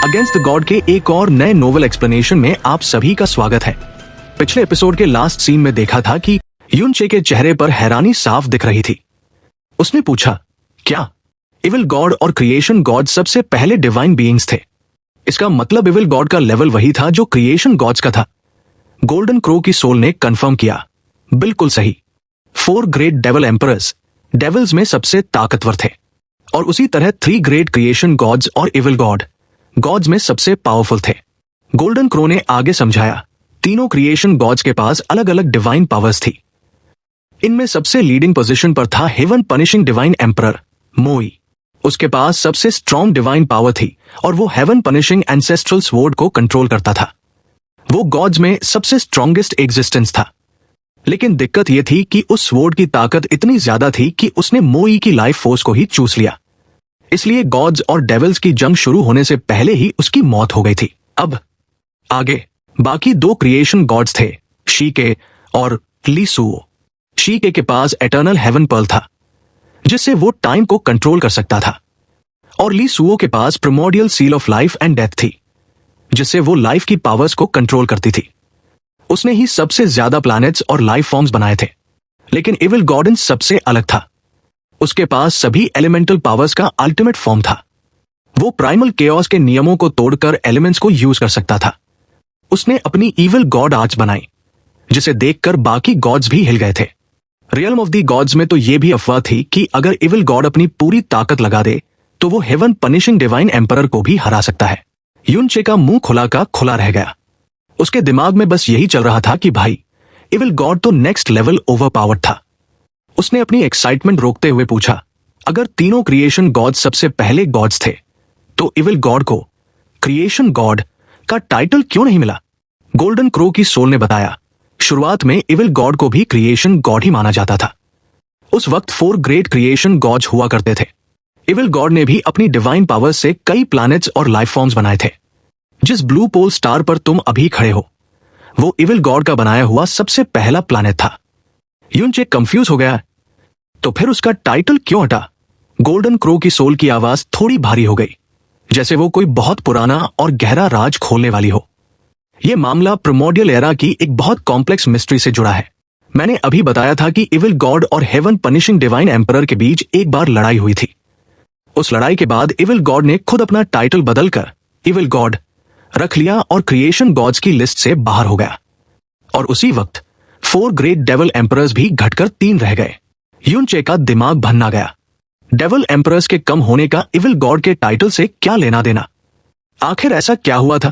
Against the God के एक और नए नोवेल एक्सप्लेनेशन में आप सभी का स्वागत है। पिछले एपिसोड के लास्ट सीन में देखा था कि युनचे के चेहरे पर हैरानी साफ दिख रही थी। उसने पूछा, क्या इविल गॉड और क्रिएशन गॉड सबसे पहले डिवाइन बीइंग्स थे? इसका मतलब इविल गॉड का लेवल वही था जो क्रिएशन गॉड्स का था। गोल्डन क्रो की सोल ने कंफर्म किया, बिल्कुल सही। 4 ग्रेट डेविल एम्परर्स डेविल्स में सबसे ताकतवर थे और उसी तरह 3 ग्रेट क्रिएशन गॉड्स और इविल गॉड गॉड्स में सबसे पावरफुल थे। गोल्डन क्रो ने आगे समझाया, तीनों क्रिएशन गॉड्स के पास अलग अलग डिवाइन पावर्स थी। इनमें सबसे लीडिंग पोजीशन पर था हेवन पनिशिंग डिवाइन एम्परर मोई। उसके पास सबसे स्ट्रॉन्ग डिवाइन पावर थी और वो हेवन पनिशिंग एंसेस्ट्रल स्वॉर्ड को कंट्रोल करता था। वो गॉड्स में सबसे स्ट्रॉन्गेस्ट एग्जिस्टेंस था। लेकिन दिक्कत यह थी कि उस स्वॉर्ड की ताकत इतनी ज्यादा थी कि उसने मोई की लाइफ फोर्स को ही चूस लिया। इसलिए गॉड्स और डेविल्स की जंग शुरू होने से पहले ही उसकी मौत हो गई थी। अब आगे बाकी 2 क्रिएशन गॉड्स थे, शीके और लीसुओ। शीके के पास एटर्नल हेवन पर्ल था जिससे वो टाइम को कंट्रोल कर सकता था और लीसुओ के पास primordial seal of life and death थी जिससे वो लाइफ की पावर्स को कंट्रोल करती थी। उसने ही सबसे ज्यादा प्लैनेट्स और लाइफ फॉर्म्स बनाए थे। लेकिन इविल गॉड सबसे अलग था। उसके पास सभी एलिमेंटल पावर्स का अल्टीमेट फॉर्म था। वो प्राइमल केओस के नियमों को तोड़कर एलिमेंट्स को यूज कर सकता था। उसने अपनी इविल गॉड आर्च बनाई जिसे देखकर बाकी गॉड्स भी हिल गए थे। रियल्म ऑफ द गॉड्स में तो ये भी अफवाह थी कि अगर इविल गॉड अपनी पूरी ताकत लगा दे तो वो हेवन पनिशिंग डिवाइन एम्परर को भी हरा सकता है। युनचे का मुंह खुला का खुला रह गया। उसके दिमाग में बस यही चल रहा था कि भाई इविल गॉड तो नेक्स्ट लेवल ओवरपावर्ड था। उसने अपनी एक्साइटमेंट रोकते हुए पूछा, अगर तीनों क्रिएशन गॉड्स सबसे पहले गॉड्स थे तो इविल गॉड को क्रिएशन गॉड का टाइटल क्यों नहीं मिला? गोल्डन क्रो की सोल ने बताया, शुरुआत में इविल गॉड को भी क्रिएशन गॉड ही माना जाता था। उस वक्त 4 ग्रेट क्रिएशन गॉड्स हुआ करते थे। इविल गॉड ने भी अपनी डिवाइन पावर से कई प्लैनेट्स और लाइफ फॉर्म्स बनाए थे। जिस ब्लू पोल स्टार पर तुम अभी खड़े हो वो इविल गॉड का बनाया हुआ सबसे पहला प्लैनेट था। युनचे कंफ्यूज हो गया, तो फिर उसका टाइटल क्यों हटा? गोल्डन क्रो की सोल की आवाज थोड़ी भारी हो गई, जैसे वो कोई बहुत पुराना और गहरा राज खोलने वाली हो। यह मामला प्रिमोर्डियल एरा की एक बहुत कॉम्प्लेक्स मिस्ट्री से जुड़ा है। मैंने अभी बताया था कि इविल गॉड और हेवन पनिशिंग डिवाइन एम्परर के बीच एक बार लड़ाई हुई थी। उस लड़ाई के बाद इविल गॉड ने खुद अपना टाइटल बदलकर इविल गॉड रख लिया और क्रिएशन गॉड्स की लिस्ट से बाहर हो गया। और उसी वक्त 4 ग्रेट डेविल एम्परर्स भी घटकर 3 रह गए। युनचे का दिमाग भन्ना गया। डेविल एम्परर्स के कम होने का इविल गॉड के टाइटल से क्या लेना देना? आखिर ऐसा क्या हुआ था?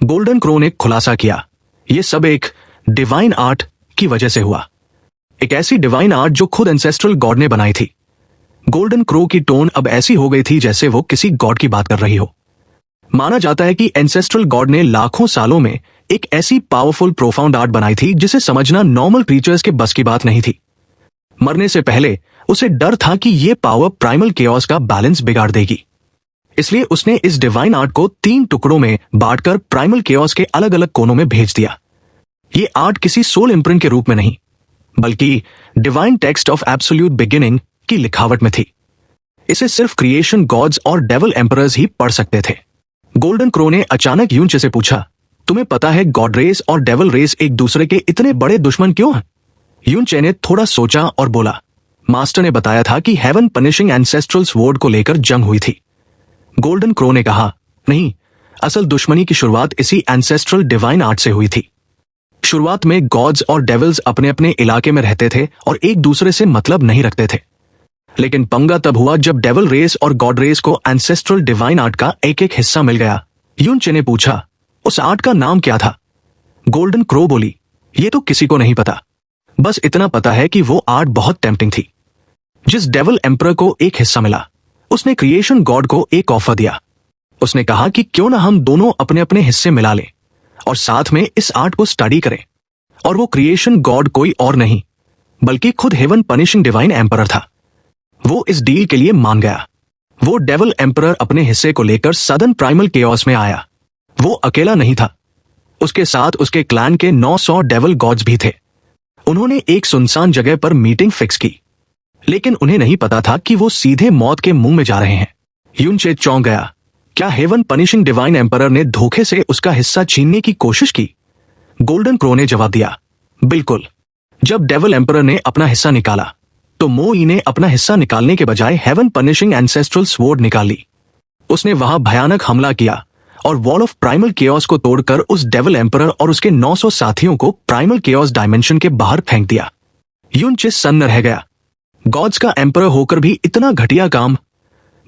गोल्डन क्रो ने खुलासा किया, यह सब एक डिवाइन आर्ट की वजह से हुआ। एक ऐसी डिवाइन आर्ट जो खुद एंसेस्ट्रल गॉड ने बनाई थी। गोल्डन क्रो की टोन अब ऐसी हो गई थी जैसे वो किसी गॉड की बात कर रही हो। माना जाता है कि एंसेस्ट्रल गॉड ने लाखों सालों में एक ऐसी पावरफुल प्रोफाउंड आर्ट बनाई थी जिसे समझना नॉर्मल क्रीचर्स के बस की बात नहीं थी। मरने से पहले उसे डर था कि यह पावर प्राइमल केओस का बैलेंस बिगाड़ देगी। इसलिए उसने इस डिवाइन आर्ट को 3 टुकड़ों में बांटकर प्राइमल केओस के अलग अलग कोनों में भेज दिया। ये आर्ट किसी सोल इम्प्रिंट के रूप में नहीं बल्कि divine text of absolute beginning की लिखावट में थी। इसे सिर्फ क्रिएशन गॉड्स और डेविल एम्परर्स ही पढ़ सकते थे। गोल्डन क्रो ने अचानक युनचे से पूछा, तुम्हें पता है गॉड रेस और डेविल रेस एक दूसरे के इतने बड़े दुश्मन क्यों हैं? युनचे ने थोड़ा सोचा और बोला, मास्टर ने बताया था कि हेवन पनिशिंग एंसेस्ट्रल स्वॉर्ड को लेकर जंग हुई थी। गोल्डन क्रो ने कहा, नहीं, असल दुश्मनी की शुरुआत इसी एंसेस्ट्रल डिवाइन आर्ट से हुई थी। शुरुआत में गॉड्स और डेविल्स अपने अपने इलाके में रहते थे और एक दूसरे से मतलब नहीं रखते थे। लेकिन पंगा तब हुआ जब डेविल रेस और गॉड रेस को एंसेस्ट्रल डिवाइन आर्ट का एक एक हिस्सा मिल गया। युनचे ने पूछा, उस आर्ट का नाम क्या था? गोल्डन क्रो बोली, ये तो किसी को नहीं पता, बस इतना पता है कि वो आर्ट बहुत टेम्पटिंग थी। जिस डेविल एम्परर को एक हिस्सा मिला उसने क्रिएशन गॉड को एक ऑफर दिया। उसने कहा कि क्यों ना हम दोनों अपने अपने हिस्से मिला लें और साथ में इस आर्ट को स्टडी करें। और वो क्रिएशन गॉड कोई और नहीं बल्कि खुद हेवन पनिशिंग डिवाइन एम्परर था। वो इस डील के लिए मान गया। वो डेविल एम्परर अपने हिस्से को लेकर सदन प्राइमल केओस में आया। वो अकेला नहीं था, उसके साथ उसके क्लैन के 900 डेविल गॉड्स भी थे। उन्होंने एक सुनसान जगह पर मीटिंग फिक्स की, लेकिन उन्हें नहीं पता था कि वो सीधे मौत के मुंह में जा रहे हैं। युनचे चौंक गया। क्या हेवन पनिशिंग डिवाइन एम्परर ने धोखे से उसका हिस्सा छीनने की कोशिश की? गोल्डन क्रो ने जवाब दिया, बिल्कुल। जब डेविल एम्परर ने अपना हिस्सा निकाला तो मोई ने अपना हिस्सा निकालने के बजाय हेवन पनिशिंग एंसेस्ट्रल स्वॉर्ड निकाल ली। उसने वहां भयानक हमला किया और वॉल ऑफ प्राइमल केओस को तोड़कर उस डेविल एम्परर और उसके 900 साथियों को प्राइमल केओस डायमेंशन के बाहर फेंक दिया। यूनचे सन्न रह गया। गॉड्स का एम्परर होकर भी इतना घटिया काम।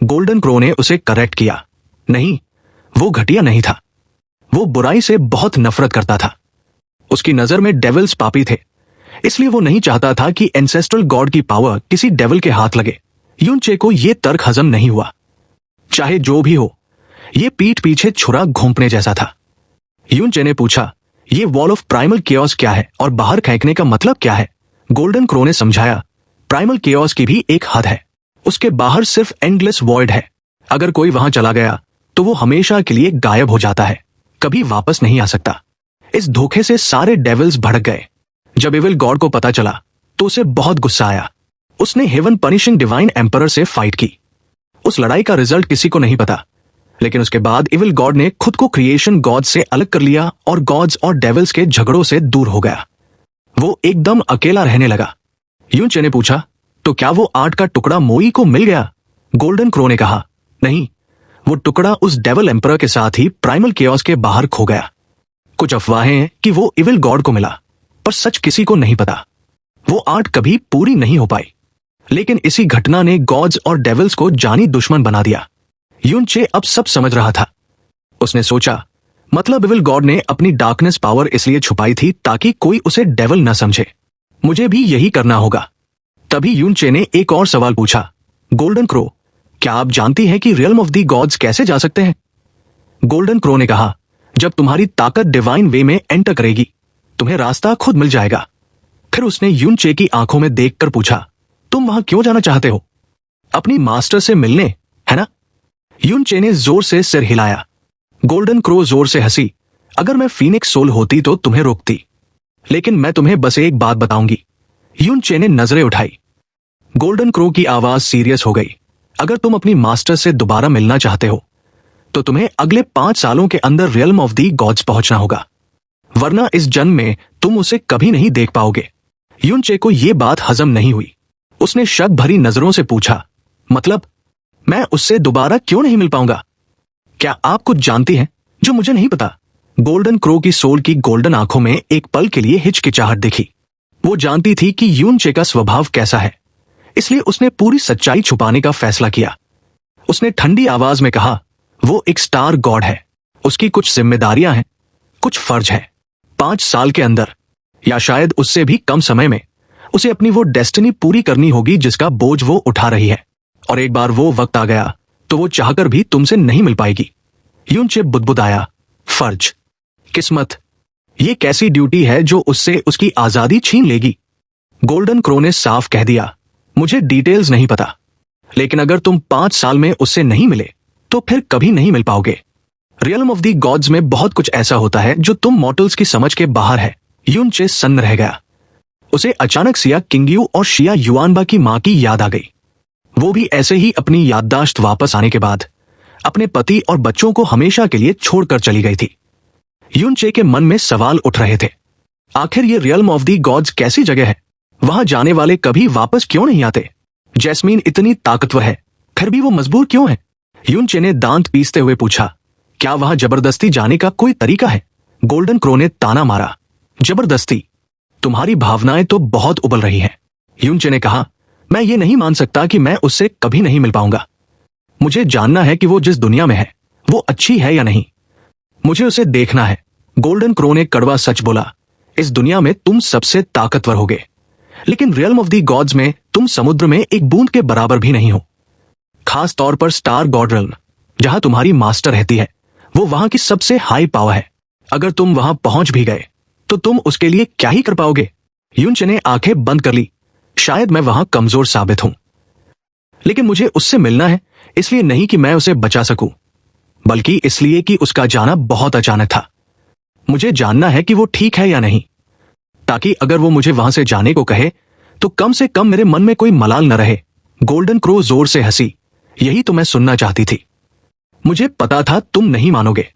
गोल्डन क्रो ने उसे करेक्ट किया, नहीं, वो घटिया नहीं था, वो बुराई से बहुत नफरत करता था। उसकी नजर में डेविल्स पापी थे, इसलिए वो नहीं चाहता था कि एंसेस्ट्रल गॉड की पावर किसी डेविल के हाथ लगे। यूनचे को यह तर्क हजम नहीं हुआ। चाहे जो भी हो, यह पीठ पीछे छुरा घोंपने जैसा था। यूनचे ने पूछा, यह वॉल ऑफ प्राइमल केओस क्या है और बाहर फेंकने का मतलब क्या है? गोल्डन क्रो ने समझाया, प्राइमल केओस की भी एक हद है, उसके बाहर सिर्फ एंडलेस वॉइड है। अगर कोई वहां चला गया तो वो हमेशा के लिए गायब हो जाता है, कभी वापस नहीं आ सकता। इस धोखे से सारे डेविल्स भड़क गए। जब इविल गॉड को पता चला तो उसे बहुत गुस्सा आया। उसने हेवन पनिशिंग डिवाइन एम्परर से फाइट की। उस लड़ाई का रिजल्ट किसी को नहीं पता, लेकिन उसके बाद इविल गॉड ने खुद को क्रिएशन गॉड से अलग कर लिया और गॉड्स और डेविल्स के झगड़ों से दूर हो गया। वो एकदम अकेला रहने लगा। यूनचे ने पूछा, तो क्या वो 8 का टुकड़ा मोई को मिल गया? गोल्डन क्रो ने कहा, नहीं, वो टुकड़ा उस डेविल एम्परर के साथ ही प्राइमल केओस के बाहर खो गया। कुछ अफवाहें हैं कि वो इविल गॉड को मिला, पर सच किसी को नहीं पता। वो 8 कभी पूरी नहीं हो पाई, लेकिन इसी घटना ने गॉड्स और डेविल्स को जानी दुश्मन बना दिया। यूनचे अब सब समझ रहा था। उसने सोचा, मतलब इविल गॉड ने अपनी डार्कनेस पावर इसलिए छुपाई थी ताकि कोई उसे डेविल न समझे। मुझे भी यही करना होगा। तभी यूनचे ने एक और सवाल पूछा, गोल्डन क्रो, क्या आप जानती हैं कि रियल्म ऑफ द गॉड्स कैसे जा सकते हैं? गोल्डन क्रो ने कहा, जब तुम्हारी ताकत डिवाइन वे में एंटर करेगी, तुम्हें रास्ता खुद मिल जाएगा। फिर उसने यूनचे की आंखों में देखकर पूछा, तुम वहां क्यों जाना चाहते हो? अपनी मास्टर से मिलने, है ना? यूनचे ने जोर से सिर हिलाया। गोल्डन क्रो जोर से हंसी, अगर मैं फीनिक्स सोल होती तो तुम्हें रोकती, लेकिन मैं तुम्हें बस एक बात बताऊंगी। यूनचे ने नजरें उठाई। गोल्डन क्रो की आवाज सीरियस हो गई। अगर तुम अपनी मास्टर से दोबारा मिलना चाहते हो तो तुम्हें अगले 5 सालों के अंदर रियल्म ऑफ दी गॉड्स पहुंचना होगा, वरना इस जन्म में तुम उसे कभी नहीं देख पाओगे। यूनचे को यह बात हजम नहीं हुई। उसने शक भरी नजरों से पूछा, मतलब मैं उससे दोबारा क्यों नहीं मिल पाऊंगा? क्या आप कुछ जानती हैं जो मुझे नहीं पता? गोल्डन क्रो की सोल की गोल्डन आंखों में एक पल के लिए हिचकिचाहट दिखी। वो जानती थी कि यूनचे का स्वभाव कैसा है, इसलिए उसने पूरी सच्चाई छुपाने का फैसला किया। उसने ठंडी आवाज में कहा, वो एक स्टार गॉड है, उसकी कुछ जिम्मेदारियां हैं, कुछ फर्ज है। 5 साल के अंदर, या शायद उससे भी कम समय में, उसे अपनी वो डेस्टिनी पूरी करनी होगी जिसका बोझ वो उठा रही है। और एक बार वो वक्त आ गया तो वो चाहकर भी तुमसे नहीं मिल पाएगी। यूनचे बुदबुदाया, फर्ज, किस्मत, ये कैसी ड्यूटी है जो उससे उसकी आजादी छीन लेगी? गोल्डन क्रो ने साफ कह दिया, मुझे डिटेल्स नहीं पता, लेकिन अगर तुम 5 साल में उससे नहीं मिले तो फिर कभी नहीं मिल पाओगे। रियल्म ऑफ दी गॉड्स में बहुत कुछ ऐसा होता है जो तुम मॉर्टल्स की समझ के बाहर है। यूनचे सन्न रह गया। उसे अचानक सिया किंगयू और शिया युआनबा की मां की याद आ गई। वो भी ऐसे ही अपनी याददाश्त वापस आने के बाद अपने पति और बच्चों को हमेशा के लिए छोड़कर चली गई थी। यूनचे के मन में सवाल उठ रहे थे, आखिर ये रियल्म ऑफ दी गॉड्स कैसी जगह है? वहां जाने वाले कभी वापस क्यों नहीं आते? जैस्मीन इतनी ताकतवर है, फिर भी वो मजबूर क्यों है? यूनचे ने दांत पीसते हुए पूछा, क्या वहां जबरदस्ती जाने का कोई तरीका है? गोल्डन क्रो ने ताना मारा, जबरदस्ती? तुम्हारी भावनाएं तो बहुत उबल रही हैं। यूनचे ने कहा, मैं ये नहीं मान सकता कि मैं उससे कभी नहीं मिल पाऊंगा। मुझे जानना है कि वो जिस दुनिया में है वो अच्छी है या नहीं। मुझे उसे देखना है। गोल्डन क्रो ने कड़वा सच बोला, इस दुनिया में तुम सबसे ताकतवर होगे, लेकिन रियल्म ऑफ दी गॉड्स में तुम समुद्र में एक बूंद के बराबर भी नहीं हो। खास तौर पर स्टार गॉड रियल्म, जहां तुम्हारी मास्टर रहती है, वो वहां की सबसे हाई पावर है। अगर तुम वहां पहुंच भी गए तो तुम उसके लिए क्या ही कर पाओगे? यूनचे ने आंखें बंद कर ली। शायद मैं वहां कमजोर साबित हूं, लेकिन मुझे उससे मिलना है, इसलिए नहीं कि मैं उसे बचा सकूं, बल्कि इसलिए कि उसका जाना बहुत अचानक था। मुझे जानना है कि वो ठीक है या नहीं, ताकि अगर वो मुझे वहां से जाने को कहे तो कम से कम मेरे मन में कोई मलाल न रहे। गोल्डन क्रो जोर से हंसी, यही तो मैं सुनना चाहती थी। मुझे पता था तुम नहीं मानोगे,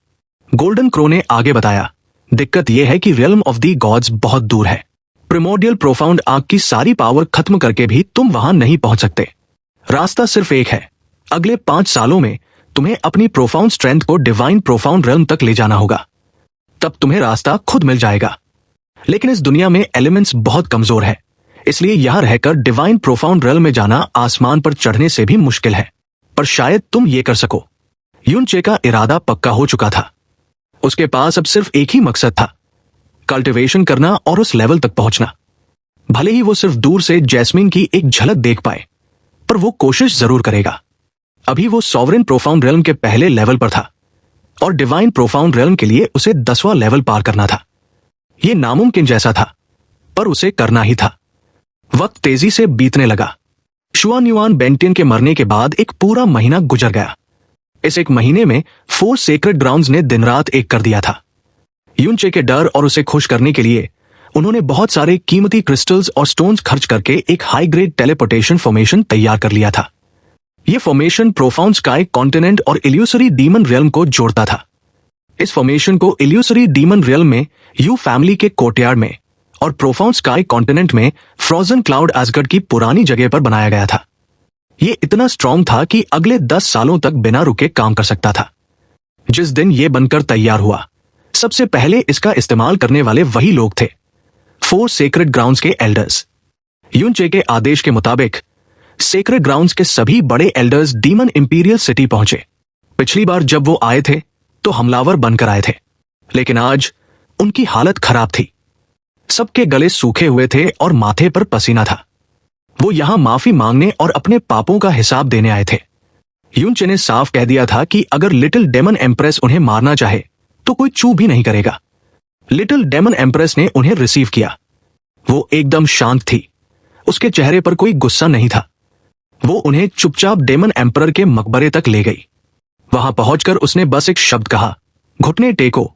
गोल्डन क्रो ने आगे बताया। दिक्कत यह है कि रियल्म ऑफ दी गॉड्स बहुत दूर है। प्रिमोर्डियल प्रोफाउंड आग की सारी पावर खत्म करके भी तुम वहां नहीं पहुंच सकते। रास्ता सिर्फ एक है, अगले 5 सालों में तुम्हें अपनी प्रोफाउंड स्ट्रेंथ को डिवाइन प्रोफाउंड रियल्म तक ले जाना होगा। तब तुम्हें रास्ता खुद मिल जाएगा। लेकिन इस दुनिया में एलिमेंट्स बहुत कमजोर है, इसलिए यहां रहकर डिवाइन प्रोफाउंड रियल्म में जाना आसमान पर चढ़ने से भी मुश्किल है। पर शायद तुम ये कर सको। यूनचे का इरादा पक्का हो चुका था। उसके पास अब सिर्फ एक ही मकसद था, कल्टीवेशन करना और उस लेवल तक पहुंचना। भले ही वो सिर्फ दूर से जैस्मीन की एक झलक देख पाए, पर वो कोशिश जरूर करेगा। अभी वो सॉवरेन प्रोफाउंड रियल्म के पहले लेवल पर था और डिवाइन प्रोफाउंड रियल्म के लिए उसे 10वां लेवल पार करना था। ये नामुमकिन जैसा था, पर उसे करना ही था। वक्त तेजी से बीतने लगा। शुआन्युआन बेंटियन के मरने के बाद एक पूरा महीना गुजर गया। इस एक महीने में 4 सेक्रेड ग्राउंड्स ने दिन रात एक कर दिया था। यूनचे के डर और उसे खुश करने के लिए उन्होंने बहुत सारे कीमती क्रिस्टल्स और स्टोन्स खर्च करके एक हाई ग्रेड टेलीपोर्टेशन फॉर्मेशन तैयार कर लिया था। यह फॉर्मेशन प्रोफाउंड स्काई कॉन्टिनेंट और इल्यूसरी डीमन रियल्म को जोड़ता था। इस फॉर्मेशन को इल्यूसरी डीमन रियल्म में यू फैमिली के कोर्टयार्ड में और प्रोफाउंड स्काई कॉन्टिनेंट में फ्रोजन क्लाउड एस्गर्ड की पुरानी जगह पर बनाया गया था। यह इतना स्ट्रांग था कि अगले 10 सालों तक बिना रुके काम कर सकता था। जिस दिन यह बनकर तैयार हुआ, सबसे पहले इसका इस्तेमाल करने वाले वही लोग थे, 4 सेक्रेड ग्राउंड्स के एल्डर्स। यूनचे के आदेश के मुताबिक सेक्रेड ग्राउंड्स के सभी बड़े एल्डर्स डीमन इंपीरियल सिटी पहुंचे। पिछली बार जब वो आए थे तो हमलावर बनकर आए थे, लेकिन आज उनकी हालत खराब थी। सबके गले सूखे हुए थे और माथे पर पसीना था। वो यहां माफी मांगने और अपने पापों का हिसाब देने आए थे। यूनचे ने साफ कह दिया था कि अगर लिटिल डेमन एम्प्रेस उन्हें मारना चाहे तो कोई चू भी नहीं करेगा। लिटिल डेमन एम्प्रेस ने उन्हें रिसीव किया। वो एकदम शांत थी, उसके चेहरे पर कोई गुस्सा नहीं था। वो उन्हें चुपचाप डेमन एम्परर के मकबरे तक ले गई। वहां पहुंचकर उसने बस एक शब्द कहा, घुटने टेको।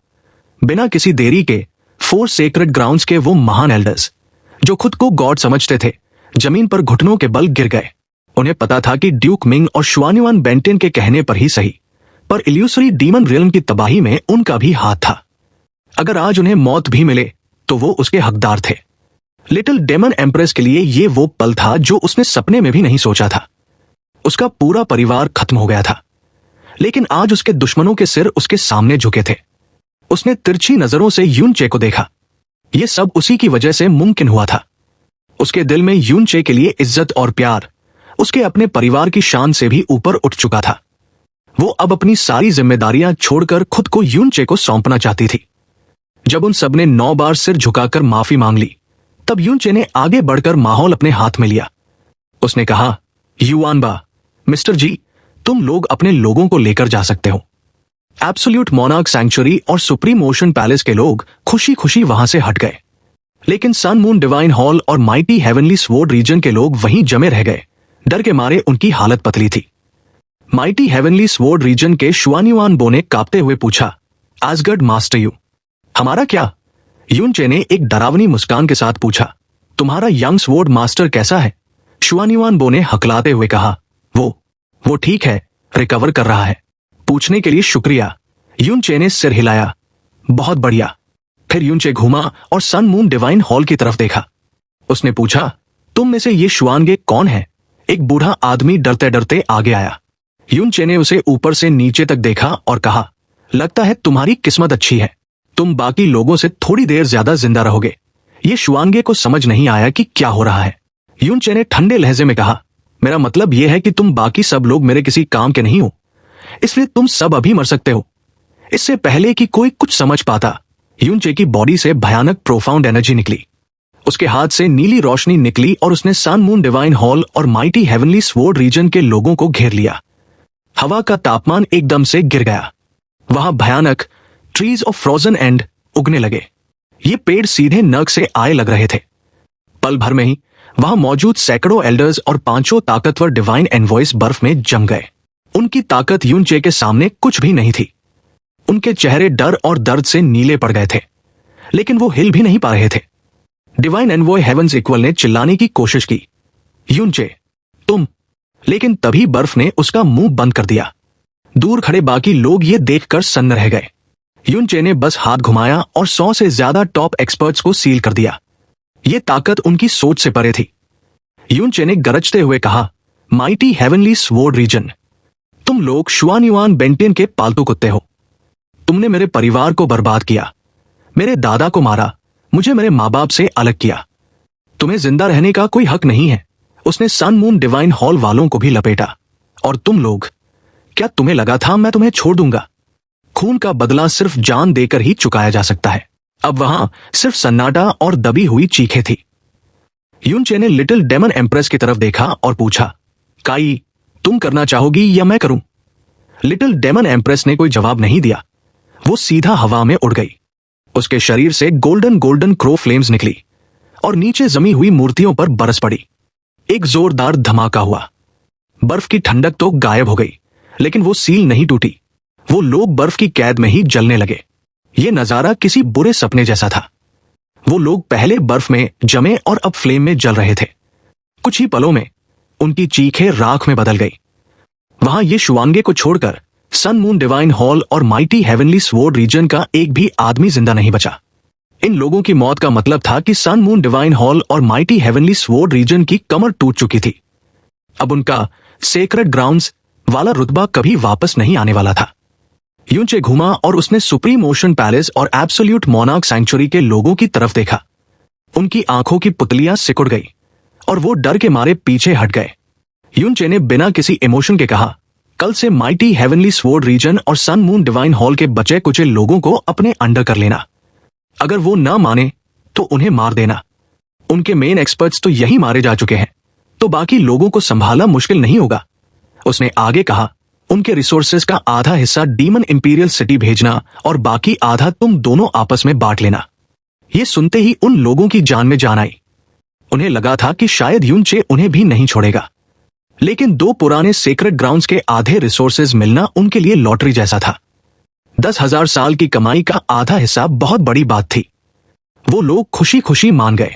बिना किसी देरी के 4 सेक्रेड ग्राउंड्स के वो महान एल्डर्स, जो खुद को गॉड समझते थे, जमीन पर घुटनों के बल गिर गए। उन्हें पता था कि ड्यूक मिंग और शुआन्युआन बेंटियन के कहने पर ही सही, पर इल्यूसरी डीमन रियल्म की तबाही में उनका भी हाथ था। अगर आज उन्हें मौत भी मिले तो वो उसके हकदार थे। लिटिल डेमन एम्प्रेस के लिए ये वो पल था जो उसने सपने में भी नहीं सोचा था। उसका पूरा परिवार खत्म हो गया था, लेकिन आज उसके दुश्मनों के सिर उसके सामने झुके थे। उसने तिरछी नजरों से यूनचे को देखा। यह सब उसी की वजह से मुमकिन हुआ था। उसके दिल में यूनचे के लिए इज्जत और प्यार उसके अपने परिवार की शान से भी ऊपर उठ चुका था। वो अब अपनी सारी जिम्मेदारियां छोड़कर खुद को यूनचे को सौंपना चाहती थी। जब उन सबने 9 बार सिर झुकाकर माफी मांग ली, तब यूनचे ने आगे बढ़कर माहौल अपने हाथ में लिया। उसने कहा, युआनबा, मिस्टर जी, तुम लोग अपने लोगों को लेकर जा सकते हो। एब्सोल्यूट मोनार्क सैंक्चुरी और सुप्रीम ओशन पैलेस के लोग खुशी खुशी वहां से हट गए, लेकिन सन मून डिवाइन हॉल और माइटी हेवनली स्वॉर्ड रीजन के लोग वहीं जमे रह गए। डर के मारे उनकी हालत पतली थी। माइटी हेवनली स्वॉर्ड रीजन के शुआन्युआन बो ने कांपते हुए पूछा, एस्गर्ड मास्टर यू, हमारा क्या? यूनचे ने एक डरावनी मुस्कान के साथ पूछा, तुम्हारा यंग स्वॉर्ड मास्टर कैसा है? शुआन्युआन बो ने हकलाते हुए कहा, वो ठीक है, रिकवर कर रहा है। पूछने के लिए शुक्रिया। यूनचे ने सिर हिलाया, बहुत बढ़िया। फिर यूनचे घूमा और सन मून डिवाइन हॉल की तरफ देखा। उसने पूछा, तुम में से ये शुआनगे कौन है? एक बूढ़ा आदमी डरते डरते आगे आया। यूनचे ने उसे ऊपर से नीचे तक देखा और कहा, लगता है तुम्हारी किस्मत अच्छी है, तुम बाकी लोगों से थोड़ी देर ज्यादा जिंदा रहोगे। ये शुआनगे को समझ नहीं आया कि क्या हो रहा है। यूनचे ने ठंडे लहजे में कहा, मेरा मतलब यह है कि तुम बाकी सब लोग मेरे किसी काम के नहीं हो, इसलिए तुम सब अभी मर सकते हो। इससे पहले कि कोई कुछ समझ पाता, यूनचे की बॉडी से भयानक प्रोफाउंड एनर्जी निकली। उसके हाथ से नीली रोशनी निकली और उसने सन मून डिवाइन हॉल और माइटी हेवनली स्वॉर्ड रीजन के लोगों को घेर लिया। हवा का तापमान एकदम से गिर गया। वहां भयानक ट्रीज ऑफ फ्रोजन एंड उगने लगे। ये पेड़ सीधे नर्क से आए लग रहे थे। पल भर में ही वहां मौजूद सैकड़ों एल्डर्स और 5 ताकतवर डिवाइन एनवॉइस बर्फ में जम गए। उनकी ताकत यूनचे के सामने कुछ भी नहीं थी। उनके चेहरे डर और दर्द से नीले पड़ गए थे, लेकिन वो हिल भी नहीं पा रहे थे। डिवाइन एनवॉय हेवंस इक्वल ने चिल्लाने की कोशिश की, यूनचे तुम, लेकिन तभी बर्फ ने उसका मुंह बंद कर दिया। दूर खड़े बाकी लोग ये देखकर सन्न रह गए। युनचे ने बस हाथ घुमाया और 100 से ज्यादा टॉप एक्सपर्ट्स को सील कर दिया। ये ताकत उनकी सोच से परे थी। युनचे ने गरजते हुए कहा, माइटी हेवनली स्वॉर्ड रीजन, तुम लोग शुआनयुआन बेंटियन के पालतू कुत्ते हो। तुमने मेरे परिवार को बर्बाद किया, मेरे दादा को मारा, मुझे मेरे माँ बाप से अलग किया। तुम्हें जिंदा रहने का कोई हक नहीं है। उसने सन मून डिवाइन हॉल वालों को भी लपेटा। और तुम लोग, क्या तुम्हें लगा था मैं तुम्हें छोड़ दूंगा? खून का बदला सिर्फ जान देकर ही चुकाया जा सकता है। अब वहां सिर्फ सन्नाटा और दबी हुई चीखें थी। युनचे ने लिटिल डेमन एम्प्रेस की तरफ देखा और पूछा, काई, तुम करना चाहोगी या मैं करूं? लिटिल डेमन एम्प्रेस ने कोई जवाब नहीं दिया। वो सीधा हवा में उड़ गई। उसके शरीर से गोल्डन गोल्डन क्रो फ्लेम्स निकली और नीचे जमी हुई मूर्तियों पर बरस पड़ी। एक जोरदार धमाका हुआ। बर्फ की ठंडक तो गायब हो गई, लेकिन वो सील नहीं टूटी। वो लोग बर्फ की कैद में ही जलने लगे। ये नजारा किसी बुरे सपने जैसा था। वो लोग पहले बर्फ में जमे और अब फ्लेम में जल रहे थे। कुछ ही पलों में उनकी चीखें राख में बदल गई। वहां ये शुआंगे को छोड़कर सन मून डिवाइन हॉल और माइटी हेवनली स्वॉर्ड रीजन का एक भी आदमी जिंदा नहीं बचा। इन लोगों की मौत का मतलब था कि सन मून डिवाइन हॉल और माइटी हेवनली स्वॉर्ड रीजन की कमर टूट चुकी थी। अब उनका सेक्रेड ग्राउंड्स वाला रुतबा कभी वापस नहीं आने वाला था। युनचे घूमा और उसने सुप्रीम ओशन पैलेस और एब्सोल्यूट मोनार्क सैंक्चुरी के लोगों की तरफ देखा। उनकी आंखों की पुतलियां सिकुड़ गई और वो डर के मारे पीछे हट गए। युनचे ने बिना किसी इमोशन के कहा, कल से माइटी हेवनली स्वॉर्ड रीजन और सन मून डिवाइन हॉल के बचे कुचे लोगों को अपने अंडर कर लेना। अगर वो ना माने तो उन्हें मार देना। उनके मेन एक्सपर्ट्स तो यही मारे जा चुके हैं, तो बाकी लोगों को संभालना मुश्किल नहीं होगा। उसने आगे कहा, उनके रिसोर्सेज का आधा हिस्सा डीमन इंपीरियल सिटी भेजना और बाकी आधा तुम दोनों आपस में बांट लेना। ये सुनते ही उन लोगों की जान में जान आई। उन्हें लगा था कि शायद युनचे उन्हें भी नहीं छोड़ेगा, लेकिन दो पुराने सेक्रेट ग्राउंड्स के आधे रिसोर्सेज मिलना उनके लिए लॉटरी जैसा था। 10,000 साल की कमाई का आधा हिस्सा बहुत बड़ी बात थी। वो लोग खुशी खुशी मान गए।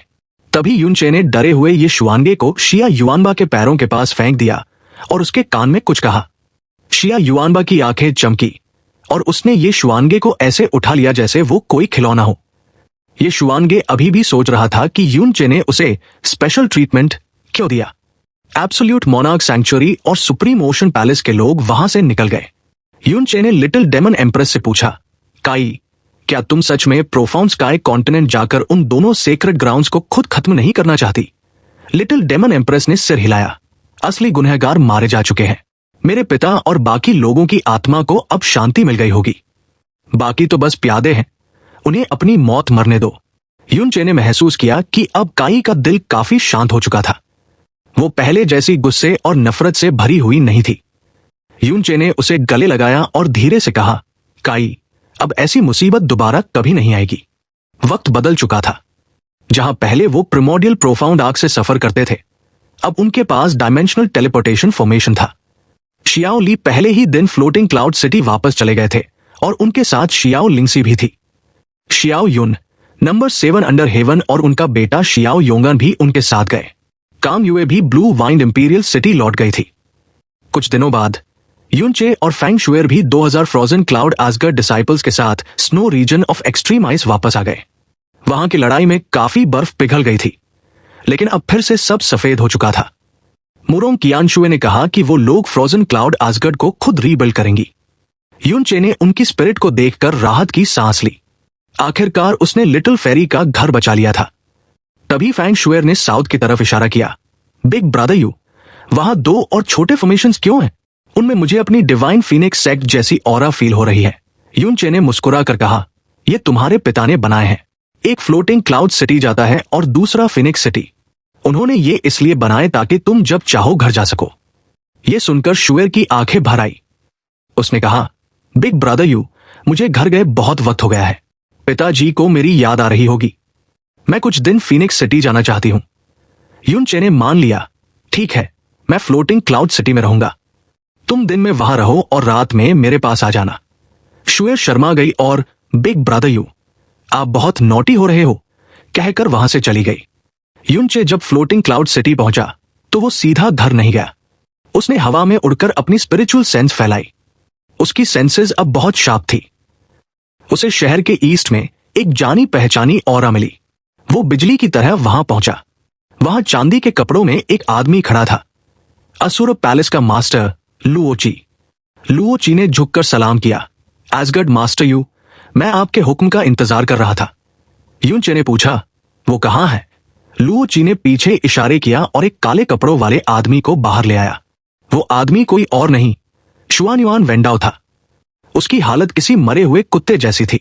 तभी युनचे ने डरे हुए ये शुआंगे को शिया युआनबा के पैरों के पास फेंक दिया और उसके कान में कुछ कहा। शिया युआनबा की आंखें चमकी और उसने ये शुआंगे को ऐसे उठा लिया जैसे वो कोई खिलौना हो। ये शुआंगे अभी भी सोच रहा था कि युनचे ने उसे स्पेशल ट्रीटमेंट क्यों दिया। एब्सोल्यूट मोनार्क सैंक्चुरी और सुप्रीम ओशन पैलेस के लोग वहां से निकल गए। युनचे ने लिटिल डेमन एम्प्रेस से पूछा, काई, क्या तुम सच में प्रोफाउंड स्काई कॉन्टिनेंट जाकर उन दोनों सेक्रेट ग्राउंड्स को खुद खत्म नहीं करना चाहती? लिटिल डेमन एम्प्रेस ने सिर हिलाया। असली गुनहगार मारे जा चुके हैं। मेरे पिता और बाकी लोगों की आत्मा को अब शांति मिल गई होगी। बाकी तो बस प्यादे हैं, उन्हें अपनी मौत मरने दो। युनचे ने महसूस किया कि अब काई का दिल काफी शांत हो चुका था। वो पहले जैसी गुस्से और नफरत से भरी हुई नहीं थी। युनचे ने उसे गले लगाया और धीरे से कहा, काई, अब ऐसी मुसीबत दोबारा कभी नहीं आएगी। वक्त बदल चुका था। जहां पहले वो प्रिमोडियल प्रोफाउंड आर्क से सफर करते थे, अब उनके पास डायमेंशनल टेलीपोर्टेशन फॉर्मेशन था। शियाओ ली पहले ही दिन फ्लोटिंग क्लाउड सिटी वापस चले गए थे और उनके साथ शियाओ लिंगसी भी थी। शियाओ युन, नंबर 7 अंडर हेवन और उनका बेटा शियाओ योंगन भी उनके साथ गए। काम युए भी ब्लू वाइंड इंपीरियल सिटी लौट गई थी। कुछ दिनों बाद युनचे और फैंग शुएर भी 2000 फ्रोजन क्लाउड आसगर्ड डिसाइपल्स के साथ snow region of extreme ice वापस आ गए। वहां की लड़ाई में काफी बर्फ पिघल गई थी, लेकिन अब फिर से सब सफेद हो चुका था। मुरोंग कियानशुए ने कहा कि वो लोग फ्रोजन क्लाउड आसगर्ड को खुद रीबिल्ड करेंगी। युनचे ने उनकी स्पिरिट को देखकर राहत की सांस ली। आखिरकार उसने लिटिल फेरी का घर बचा लिया था। तभी फैंग शुएर ने साउथ की तरफ इशारा किया। बिग ब्रदर यू, वहां 2 और छोटे फॉर्मेशंस क्यों हैं? उनमें मुझे अपनी डिवाइन फीनिक्स सेक्ट जैसी ऑरा फील हो रही है। युनचे ने मुस्कुरा कर कहा, ये तुम्हारे पिता ने बनाए हैं। एक फ्लोटिंग क्लाउड सिटी जाता है और दूसरा फिनिक्स सिटी। उन्होंने ये इसलिए बनाए ताकि तुम जब चाहो घर जा सको। ये सुनकर शुएर की आंखें भर आई। उसने कहा, बिग ब्रदर यू, मुझे घर गए बहुत वक्त हो गया है। पिताजी को मेरी याद आ रही होगी। मैं कुछ दिन फीनिक्स सिटी जाना चाहती हूं। युनचे ने मान लिया, ठीक है, मैं फ्लोटिंग क्लाउड सिटी में रहूंगा। तुम दिन में वहां रहो और रात में मेरे पास आ जाना। शुएर शर्मा गई और बिग ब्रदर यू, आप बहुत नॉटी हो रहे हो, कहकर वहां से चली गई। युनचे जब फ्लोटिंग क्लाउड सिटी पहुंचा तो वो सीधा घर नहीं गया। उसने हवा में उड़कर अपनी स्पिरिचुअल सेंस फैलाई। उसकी सेंसेस अब बहुत शार्प थी। उसे शहर के ईस्ट में एक जानी पहचानी ऑरा मिली। वो बिजली की तरह वहां पहुंचा। वहां चांदी के कपड़ों में एक आदमी खड़ा था, असुर पैलेस का मास्टर लुओची। लुओची ने झुककर सलाम किया। एसगर्ड मास्टर यू, मैं आपके हुक्म का इंतजार कर रहा था। युनचे ने पूछा, वो कहाँ है? लुओची ने पीछे इशारे किया और एक काले कपड़ों वाले आदमी को बाहर ले आया। वो आदमी कोई और नहीं, शुआनयुआन वेंडाओ था। उसकी हालत किसी मरे हुए कुत्ते जैसी थी।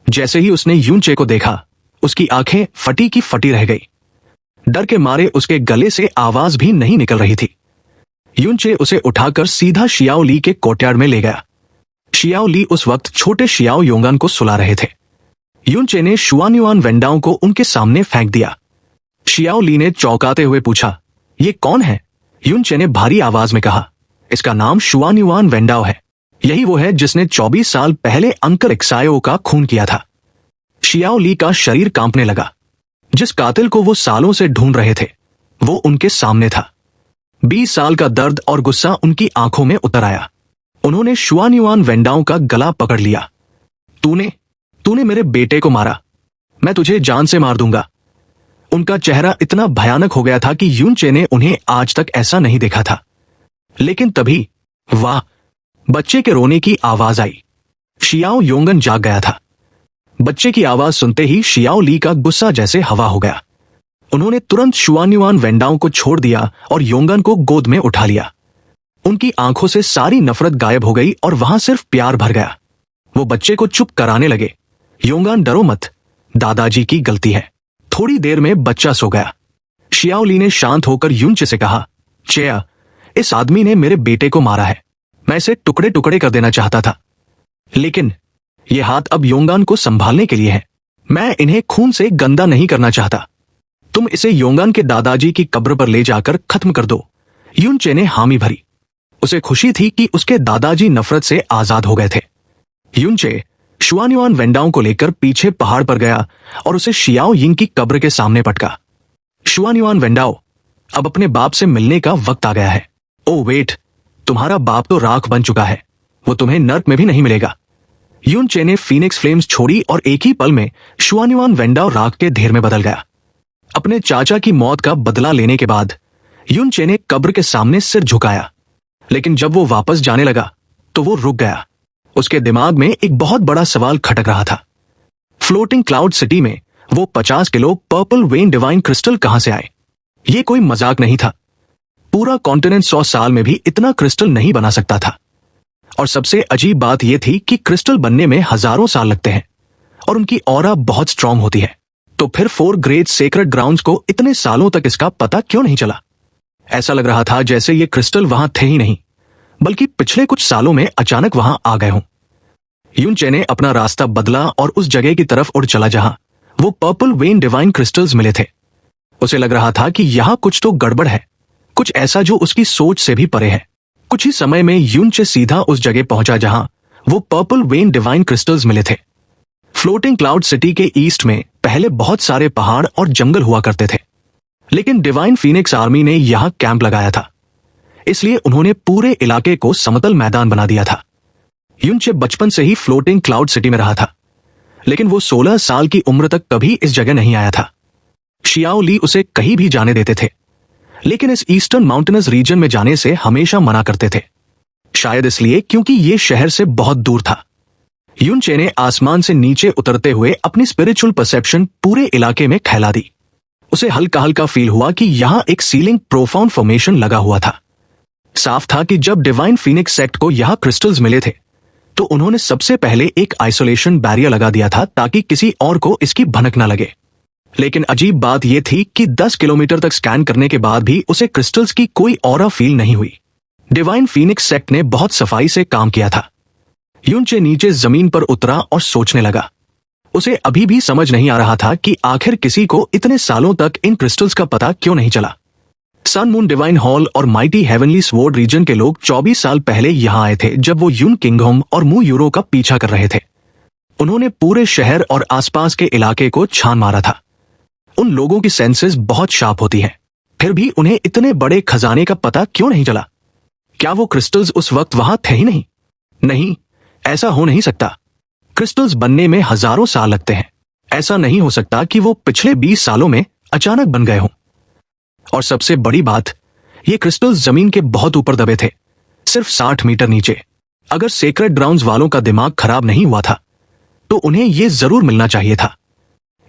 जैसे ही उसने युनचे को देखा, उसकी आंखें फटी की फटी रह गई। डर के मारे उसके गले से आवाज भी नहीं निकल रही थी। युनचे उसे उठाकर सीधा शियाओ ली के कोर्टयार्ड में ले गया। शियाओ ली उस वक्त छोटे शियाओ योंगान को सुला रहे थे। युनचे ने शुआनयुआन वेंडाओ को उनके सामने फेंक दिया। शियाओ ली ने चौंकाते हुए पूछा, ये कौन है? युनचे ने भारी आवाज में कहा, इसका नाम शुआनयुआन वेंडाओ है। यही वो है जिसने 24 साल पहले अंकल एक्सायो का खून किया था। शियाओ ली का शरीर कांपने लगा। जिस कातिल को वो सालों से ढूंढ रहे थे, वो उनके सामने था। 20 साल का दर्द और गुस्सा उनकी आंखों में उतर आया। उन्होंने शुआनयुआन वेंडाओ का गला पकड़ लिया। तूने मेरे बेटे को मारा, मैं तुझे जान से मार दूंगा। उनका चेहरा इतना भयानक हो गया था कि युनचे ने उन्हें आज तक ऐसा नहीं देखा था। लेकिन तभी वाह, बच्चे के रोने की आवाज आई। शियाओ योंगन जाग गया था। बच्चे की आवाज सुनते ही शियाओ ली का गुस्सा जैसे हवा हो गया। उन्होंने तुरंत शुआनयुआन वेंडाओ को छोड़ दिया और योंगन को गोद में उठा लिया। उनकी आंखों से सारी नफरत गायब हो गई और वहां सिर्फ प्यार भर गया। वो बच्चे को चुप कराने लगे। योंगन, डरो मत, दादाजी की गलती है। थोड़ी देर में बच्चा सो गया। शियाओ ली ने शांत होकर युनचे से कहा, चेया, इस आदमी ने मेरे बेटे को मारा है। मैं इसे टुकड़े टुकड़े कर देना चाहता था, लेकिन ये हाथ अब योंगन को संभालने के लिए है। मैं इन्हें खून से गंदा नहीं करना चाहता। तुम इसे योंगन के दादाजी की कब्र पर ले जाकर खत्म कर दो। युनचे ने हामी भरी। उसे खुशी थी कि उसके दादाजी नफरत से आजाद हो गए थे। युनचे शुआनयुआन वेंडाओ को लेकर पीछे पहाड़ पर गया और उसे शियाओ यिंग की कब्र के सामने पटका। शुआनयुआन वेंडाओ, अब अपने बाप से मिलने का वक्त आ गया है। ओ वेट, तुम्हारा बाप तो राख बन चुका है, वो तुम्हें नर्क में भी नहीं मिलेगा। युनचे ने फीनिक्स फ्लेम्स छोड़ी और एक ही पल में शुआनयुआन वेंडाओ राख के ढेर में बदल गया। अपने चाचा की मौत का बदला लेने के बाद युनचे ने कब्र के सामने सिर झुकाया, लेकिन जब वो वापस जाने लगा तो वो रुक गया। उसके दिमाग में एक बहुत बड़ा सवाल खटक रहा था। फ्लोटिंग क्लाउड सिटी में वो 50 kilo purple when divine crystal कहां से आए? ये कोई मजाक नहीं था। पूरा कॉन्टिनेंट 100 साल में भी इतना क्रिस्टल नहीं बना सकता था। और सबसे अजीब बात यह थी कि क्रिस्टल बनने में हजारों साल लगते हैं और उनकी ऑरा बहुत स्ट्रांग होती है। तो फिर 4 ग्रेट सेक्रेड ग्राउंड्स को इतने सालों तक इसका पता क्यों नहीं चला? ऐसा लग रहा था जैसे ये क्रिस्टल वहां थे ही नहीं, बल्कि पिछले कुछ सालों में अचानक वहां आ गए हों। युनचे ने अपना रास्ता बदला और उस जगह की तरफ उड़ चला जहां वो पर्पल वेन डिवाइन क्रिस्टल्स मिले थे। उसे लग रहा था कि यहां कुछ तो गड़बड़ है, कुछ ऐसा जो उसकी सोच से भी परे है। कुछ ही समय में युनचे सीधा उस जगह पहुंचा जहां वो पर्पल वेन डिवाइन क्रिस्टल्स मिले थे। फ्लोटिंग क्लाउड सिटी के ईस्ट में पहले बहुत सारे पहाड़ और जंगल हुआ करते थे, लेकिन डिवाइन फीनिक्स आर्मी ने यहां कैंप लगाया था, इसलिए उन्होंने पूरे इलाके को समतल मैदान बना दिया था। युनचे बचपन से ही फ्लोटिंग क्लाउड सिटी में रहा था, लेकिन वो 16 साल की उम्र तक कभी इस जगह नहीं आया था। शियाओ ली उसे कहीं भी जाने देते थे, लेकिन इस ईस्टर्न माउंटेनस रीजन में जाने से हमेशा मना करते थे। शायद इसलिए क्योंकि ये शहर से बहुत दूर था। युनचे ने आसमान से नीचे उतरते हुए अपनी स्पिरिचुअल परसेप्शन पूरे इलाके में फैला दी। उसे हल्का हल्का फील हुआ कि यहां एक सीलिंग प्रोफाउंड फॉर्मेशन लगा हुआ था। साफ था कि जब डिवाइन फीनिक्स सेक्ट को यहां क्रिस्टल्स मिले थे तो उन्होंने सबसे पहले एक आइसोलेशन बैरियर लगा दिया था ताकि किसी और को इसकी भनक न लगे। लेकिन अजीब बात यह थी कि 10 किलोमीटर तक स्कैन करने के बाद भी उसे क्रिस्टल्स की कोई ऑरा फील नहीं हुई। डिवाइन फीनिक्स सेक्ट ने बहुत सफाई से काम किया था। युनचे नीचे जमीन पर उतरा और सोचने लगा। उसे अभी भी समझ नहीं आ रहा था कि आखिर किसी को इतने सालों तक इन क्रिस्टल्स का पता क्यों नहीं चला। सन मून डिवाइन हॉल और माइटी हेवनली स्वॉर्ड रीजन के लोग 24 साल पहले यहां आए थे जब वो यून किंगडम और मू यूरो का पीछा कर रहे थे। उन्होंने पूरे शहर और आसपास के इलाके को छान मारा था। उन लोगों की सेंसेस बहुत शार्प होती हैं, फिर भी उन्हें इतने बड़े खजाने का पता क्यों नहीं चला? क्या वो क्रिस्टल्स उस वक्त वहां थे ही नहीं? नहीं, ऐसा हो नहीं सकता। क्रिस्टल्स बनने में हजारों साल लगते हैं। ऐसा नहीं हो सकता कि वो पिछले 20 सालों में अचानक बन गए हों। और सबसे बड़ी बात, ये क्रिस्टल्स जमीन के बहुत ऊपर दबे थे, सिर्फ 60 मीटर नीचे। अगर सेक्रेड ग्राउंड्स वालों का दिमाग खराब नहीं हुआ था तो उन्हें यह जरूर मिलना चाहिए था।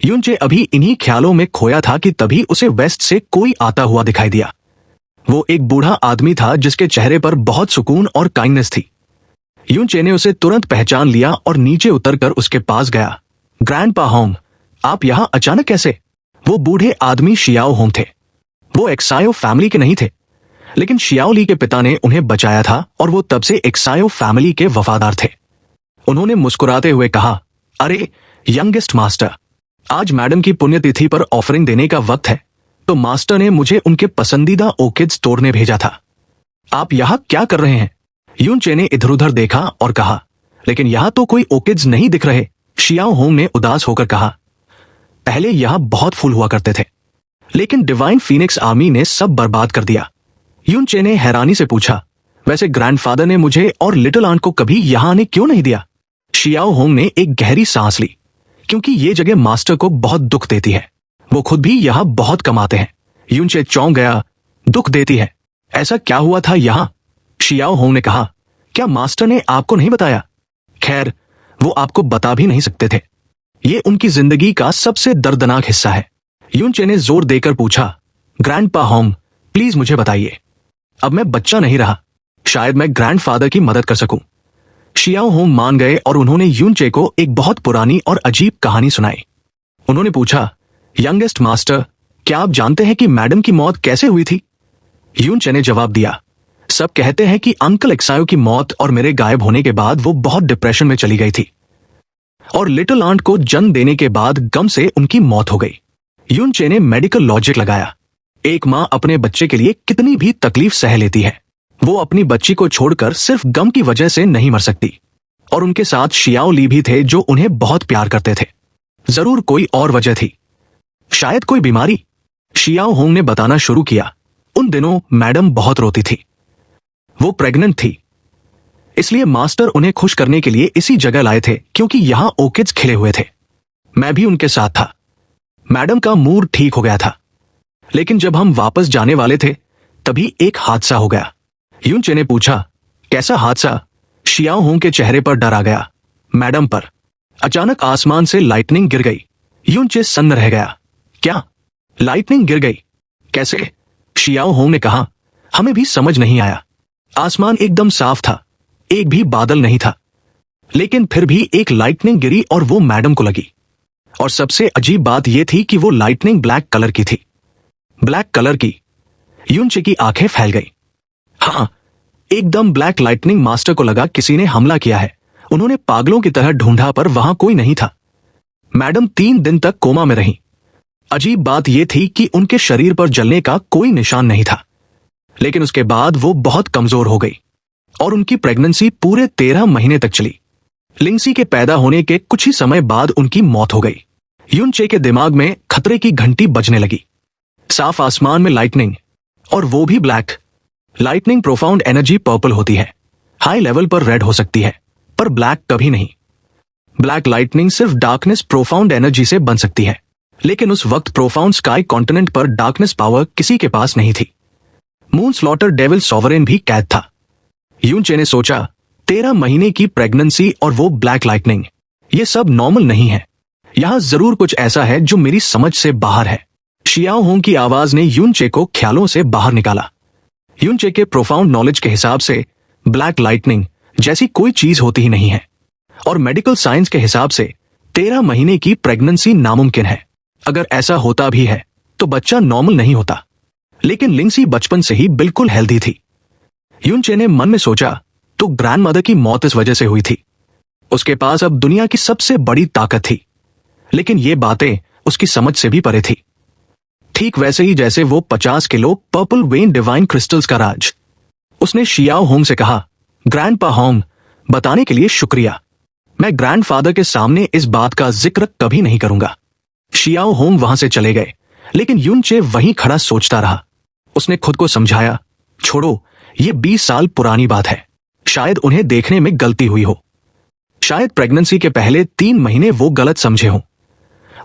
युनचे अभी इन्हीं ख्यालों में खोया था कि तभी उसे वेस्ट से कोई आता हुआ दिखाई दिया। वो एक बूढ़ा आदमी था जिसके चेहरे पर बहुत सुकून और काइंडनेस थी। युनचे ने उसे तुरंत पहचान लिया और नीचे उतरकर उसके पास गया। ग्रैंडपा होंग, आप यहां अचानक कैसे? वो बूढ़े आदमी शियाओ होंग थे। वो एक्सायो फैमिली के नहीं थे, लेकिन शियाओ ली के पिता ने उन्हें बचाया था और वो तब से एक्सायो फैमिली के वफादार थे। उन्होंने मुस्कुराते हुए कहा, अरे यंगेस्ट मास्टर, आज मैडम की पुण्यतिथि पर ऑफरिंग देने का वक्त है, तो मास्टर ने मुझे उनके पसंदीदा ओकिड्स तोड़ने भेजा था। आप यहां क्या कर रहे हैं? युनचे ने इधर उधर देखा और कहा, लेकिन यहां तो कोई ओकिड्स नहीं दिख रहे। शियाओ होंग ने उदास होकर कहा, पहले यहां बहुत फूल हुआ करते थे, लेकिन डिवाइन फीनिक्स आर्मी ने सब बर्बाद कर दिया। युनचे ने हैरानी से पूछा, वैसे ग्रैंडफादर ने मुझे और लिटिल आंट को कभी यहां आने क्यों नहीं दिया? शियाओ होंग ने एक गहरी सांस ली, क्योंकि ये जगह मास्टर को बहुत दुख देती है। वो खुद भी यहां बहुत कमाते हैं। युनचे चौंक गया, दुख देती है? ऐसा क्या हुआ था यहां? शियाओ होंग ने कहा, क्या मास्टर ने आपको नहीं बताया? खैर, वो आपको बता भी नहीं सकते थे। ये उनकी जिंदगी का सबसे दर्दनाक हिस्सा है। युनचे ने जोर देकर पूछा, ग्रैंडपा होंग, प्लीज मुझे बताइए। अब मैं बच्चा नहीं रहा, शायद मैं ग्रैंडफादर की मदद कर सकूं। शियाओ होंग मान गए और उन्होंने युनचे को एक बहुत पुरानी और अजीब कहानी सुनाई। उन्होंने पूछा, यंगेस्ट मास्टर, क्या आप जानते हैं कि मैडम की मौत कैसे हुई थी? युनचे ने जवाब दिया, सब कहते हैं कि अंकल एक्सायो की मौत और मेरे गायब होने के बाद वो बहुत डिप्रेशन में चली गई थी, और लिटिल आंट को जन्म देने के बाद गम से उनकी मौत हो गई। युनचे ने मेडिकल लॉजिक लगाया। एक मां अपने बच्चे के लिए कितनी भी तकलीफ सह लेती है, वो अपनी बच्ची को छोड़कर सिर्फ गम की वजह से नहीं मर सकती। और उनके साथ शियाओ ली भी थे जो उन्हें बहुत प्यार करते थे। जरूर कोई और वजह थी, शायद कोई बीमारी। शियाओ होंग ने बताना शुरू किया, उन दिनों मैडम बहुत रोती थी। वो प्रेग्नेंट थी, इसलिए मास्टर उन्हें खुश करने के लिए इसी जगह लाए थे, क्योंकि यहां ओकिड्स खिले हुए थे। मैं भी उनके साथ था। मैडम का मूड ठीक हो गया था, लेकिन जब हम वापस जाने वाले थे तभी एक हादसा हो गया। युनचे ने पूछा, कैसा हादसा? शियाओ होंग के चेहरे पर डर आ गया। मैडम पर अचानक आसमान से लाइटनिंग गिर गई। युनचे सन्न रह गया। क्या? लाइटनिंग गिर गई? कैसे? शियाओ होंग ने कहा, हमें भी समझ नहीं आया। आसमान एकदम साफ था, एक भी बादल नहीं था, लेकिन फिर भी एक लाइटनिंग गिरी और वो मैडम को लगी। और सबसे अजीब बात यह थी कि वो लाइटनिंग ब्लैक कलर की थी। ब्लैक कलर की? युनचे की आंखें फैल गई। हाँ, एकदम ब्लैक लाइटनिंग। मास्टर को लगा किसी ने हमला किया है। उन्होंने पागलों की तरह ढूंढा पर वहां कोई नहीं था। मैडम 3 दिन तक कोमा में रही। अजीब बात यह थी कि उनके शरीर पर जलने का कोई निशान नहीं था, लेकिन उसके बाद वो बहुत कमजोर हो गई और उनकी प्रेगनेंसी पूरे 13 महीने तक चली। लिंगसी के पैदा होने के कुछ ही समय बाद उनकी मौत हो गई। युनचे के दिमाग में खतरे की घंटी बजने लगी। साफ आसमान में लाइटनिंग, और वो भी black. Lightning profound energy purple होती है, हाई लेवल पर रेड हो सकती है, पर ब्लैक कभी नहीं। ब्लैक लाइटनिंग सिर्फ डार्कनेस प्रोफाउंड एनर्जी से बन सकती है, लेकिन उस वक्त प्रोफाउंड स्काई कॉन्टिनेंट पर डार्कनेस पावर किसी के पास नहीं थी। मून स्लॉटर डेविल सॉवरेन भी कैद था। युनचे ने सोचा, 13 महीने की प्रेगनेंसी और वो ब्लैक लाइटनिंग, ये सब नॉर्मल नहीं है। यहां जरूर कुछ ऐसा है जो मेरी समझ से बाहर है। शियाओ होंग की आवाज ने युनचे को ख्यालों से बाहर निकाला। युनचे के प्रोफाउंड नॉलेज के हिसाब से ब्लैक लाइटनिंग जैसी कोई चीज होती ही नहीं है, और मेडिकल साइंस के हिसाब से 13 महीने की प्रेगनेंसी नामुमकिन है। अगर ऐसा होता भी है तो बच्चा नॉर्मल नहीं होता। लेकिन लिंगसी बचपन से ही बिल्कुल हेल्दी थी। युनचे ने मन में सोचा, तो ग्रैंडमदर की मौत इस वजह से हुई थी। उसके पास अब दुनिया की सबसे बड़ी ताकत थी, लेकिन ये बातें उसकी समझ से भी परे थी। ठीक वैसे ही जैसे वो 50 kilo purple when divine crystals का राज। उसने शियाओ होंग से कहा, ग्रैंडपा होंग, बताने के लिए शुक्रिया। मैं ग्रैंडफादर के सामने इस बात का जिक्र कभी नहीं करूंगा। शियाओ होंग वहां से चले गए, लेकिन युनचे वहीं खड़ा सोचता रहा। उसने खुद को समझाया, छोड़ो, ये 20 साल पुरानी बात है। शायद उन्हें देखने में गलती हुई हो, शायद प्रेगनेंसी के पहले 3 महीने वो गलत समझे हों।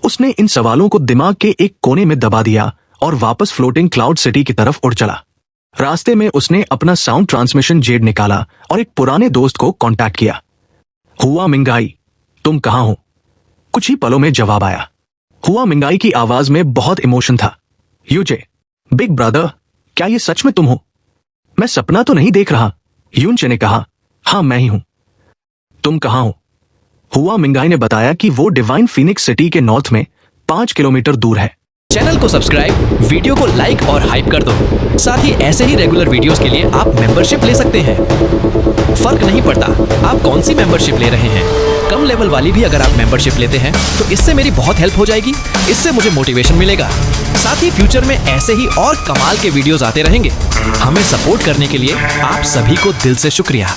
उसने इन सवालों को दिमाग के एक कोने में दबा दिया और वापस फ्लोटिंग क्लाउड सिटी की तरफ उड़ चला। रास्ते में उसने अपना साउंड ट्रांसमिशन जेड निकाला और एक पुराने दोस्त को कांटेक्ट किया। हुआ मिंगाई, तुम कहां हो? कुछ ही पलों में जवाब आया। हुआ मिंगाई की आवाज में बहुत इमोशन था। यूचे, बिग ब्रदर, क्या ये सच में तुम हो? मैं सपना तो नहीं देख रहा, यूनचे ने कहा। हाँ, मैं ही हूं। तुम कहां हो? हुआ मिंगाई ने बताया कि वो डिवाइन फीनिक्स सिटी के नॉर्थ में 5 किलोमीटर दूर है। चैनल को सब्सक्राइब, वीडियो को लाइक और हाइप कर दो। साथ ही ऐसे ही रेगुलर वीडियोस के लिए आप मेंबरशिप ले सकते हैं। फर्क नहीं पड़ता आप कौन सी मेंबरशिप ले रहे हैं, कम लेवल वाली भी अगर आप मेंबरशिप लेते हैं तो इससे मेरी बहुत हेल्प हो जाएगी। इससे मुझे मोटिवेशन मिलेगा। साथ ही फ्यूचर में ऐसे ही और कमाल के वीडियोस आते रहेंगे। हमें सपोर्ट करने के लिए आप सभी को दिल से शुक्रिया।